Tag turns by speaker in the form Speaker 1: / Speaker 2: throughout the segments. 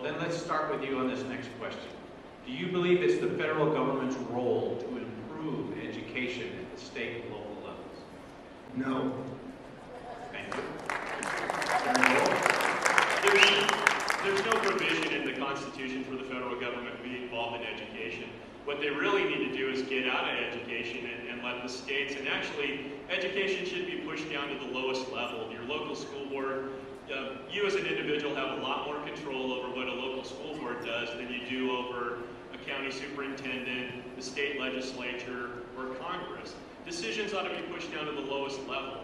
Speaker 1: then let's start with you on this next question. Do you believe it's the federal government's role to improve education at the state and local levels?
Speaker 2: No.
Speaker 1: Thank you.
Speaker 3: There's no provision in the Constitution for the federal government to be involved in education. What they really need to do is get out of education and let the states, and actually education should be pushed down to the lowest level. Your local school board, you as an individual have a lot more control over what a local school board does than you do over a county superintendent, the state legislature, or Congress. Decisions ought to be pushed down to the lowest level.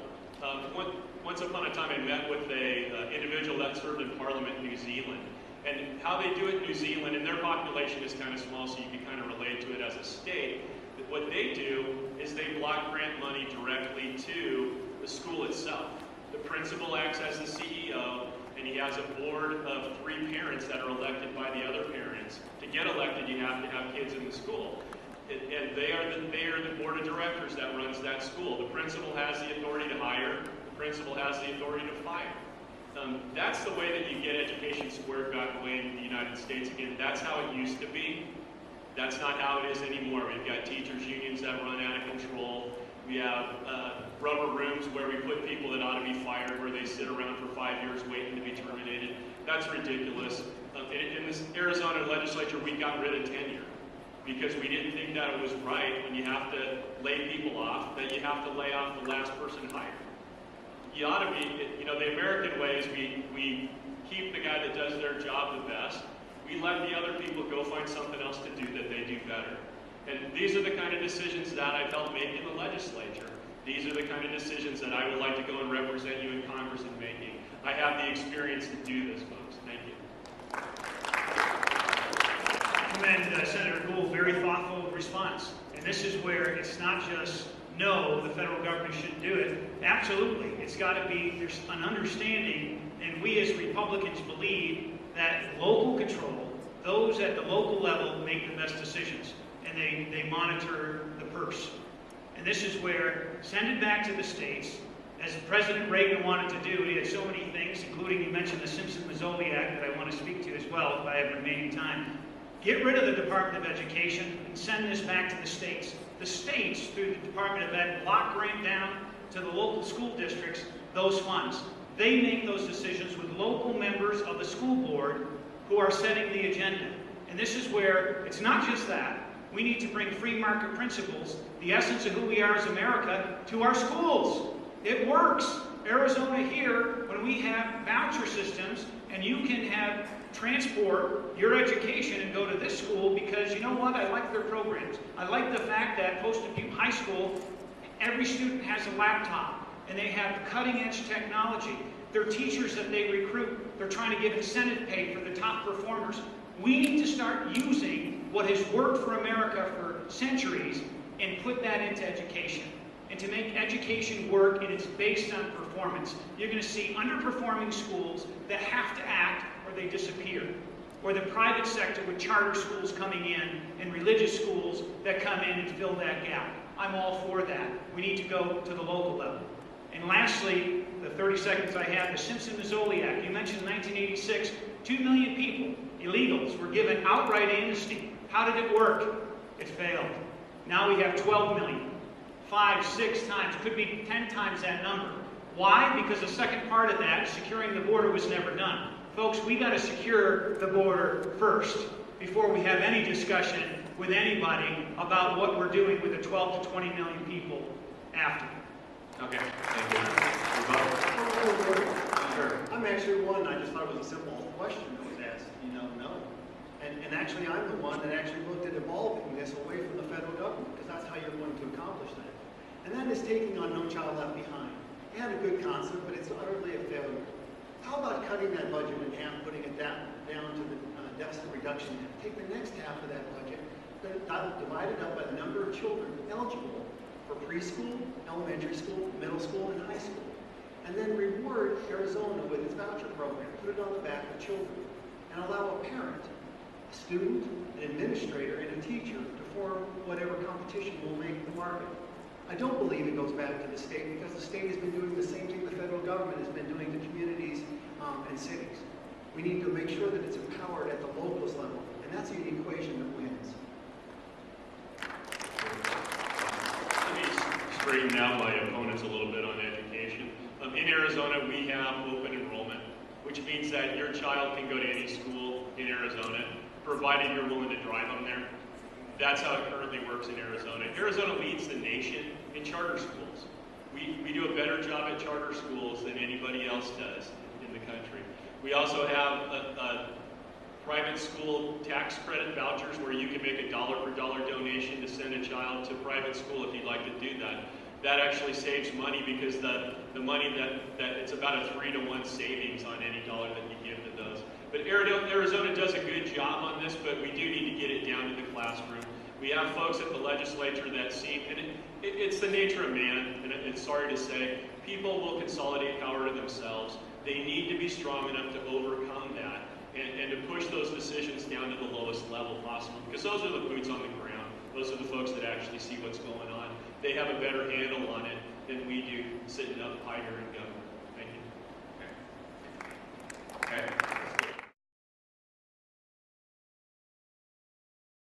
Speaker 3: Once upon a time I met with an individual that served in Parliament in New Zealand. And how they do it in New Zealand, and their population is kind of small, so you can kind of relate to it as a state. But what they do is they block grant money directly to the school itself. The principal acts as the CEO, and he has a board of 3 parents that are elected by the other parents. To get elected, you have to have kids in the school. And they are the board of directors that runs that school. The principal has the authority to hire. The principal has the authority to fire. That's the way that you get education squared back away in the United States. Again, that's how it used to be. That's not how it is anymore. We've got teachers' unions that run out of control. We have rubber rooms where we put people that ought to be fired, where they sit around for 5 years waiting to be terminated. That's ridiculous. In this Arizona legislature, we got rid of tenure because we didn't think that it was right when you have to lay people off, that you have to lay off the last person hired. You ought to be, the American way is we keep the guy that does their job the best. We let the other people go find something else to do that they do better. And these are the kind of decisions that I've helped make in the legislature. These are the kind of decisions that I would like to go and represent you in Congress in making. I have the experience to do this, folks. Thank you.
Speaker 4: Commend Senator Gould, very thoughtful response. And this is where it's not just, no, the federal government shouldn't do it. Absolutely. It's got to be, there's an understanding, and we as Republicans believe that local control, those at the local level make the best decisions, and they monitor the purse. And this is where, send it back to the states, as President Reagan wanted to do. He had so many things, including you mentioned the Simpson-Mazzoli Act that I want to speak to as well, if I have remaining time. Get rid of the Department of Education and send this back to the states. The states, through the Department of Ed, block grant down to the local school districts those funds. They make those decisions with local members of the school board who are setting the agenda. And this is where it's not just that. We need to bring free market principles, the essence of who we are as America, to our schools. It works. Arizona here, when we have voucher systems, and you can have transport your education and go to this school because, you know what, I like their programs. I like the fact that Poston Butte High School, every student has a laptop, and they have cutting-edge technology. Their teachers that they recruit, they're trying to give incentive pay for the top performers. We need to start using what has worked for America for centuries and put that into education. And to make education work, and it's based on performance. You're going to see underperforming schools that have to act or they disappear. Or the private sector with charter schools coming in and religious schools that come in and fill that gap. I'm all for that. We need to go to the local level. And lastly, the 30 seconds I have, the Simpson-Mazzoli Act. You mentioned 1986, 2 million people, illegals, were given outright amnesty. How did it work? It failed. Now we have 12 million. 5, 6 times, could be 10 times that number. Why? Because the second part of that, securing the border, was never done. Folks, we got to secure the border first before we have any discussion with anybody about what we're doing with the 12 to 20 million people after.
Speaker 1: Okay, thank you.
Speaker 2: Sure. I'm actually one, I just thought it was a simple question that was asked, no. And actually I'm the one that actually looked at evolving this away from the federal government, because that's how you're going to accomplish that. And that is taking on No Child Left Behind. It had a good concept, but it's utterly a failure. How about cutting that budget in half, putting it down to the deficit reduction? Take the next half of that budget, divide it up by the number of children eligible for preschool, elementary school, middle school, and high school. And then reward Arizona with its voucher program. Put it on the back of children. And allow a parent, a student, an administrator, and a teacher to form whatever competition will make the market. I don't believe it goes back to the state, because the state has been doing the same thing the federal government has been doing to communities and cities. We need to make sure that it's empowered at the locals level, and that's the equation that wins.
Speaker 3: Let me straighten out my opponents a little bit on education. In Arizona, we have open enrollment, which means that your child can go to any school in Arizona, provided you're willing to drive them there. That's how it currently works in Arizona. Arizona leads the nation in charter schools. We do a better job at charter schools than anybody else does in the country. We also have a private school tax credit vouchers where you can make a dollar per dollar donation to send a child to private school if you'd like to do that. That actually saves money because the money that it's about a 3-to-1 savings on any dollar that you give to those. But Arizona does a good job on this, but we do need to get it down to the classroom. We have folks at the legislature that seem, and it's the nature of man, and it's sorry to say, people will consolidate power to themselves. They need to be strong enough to overcome that and to push those decisions down to the lowest level possible, because those are the boots on the ground. Those are the folks that actually see what's going on. They have a better handle on it than we do sitting up high here in government.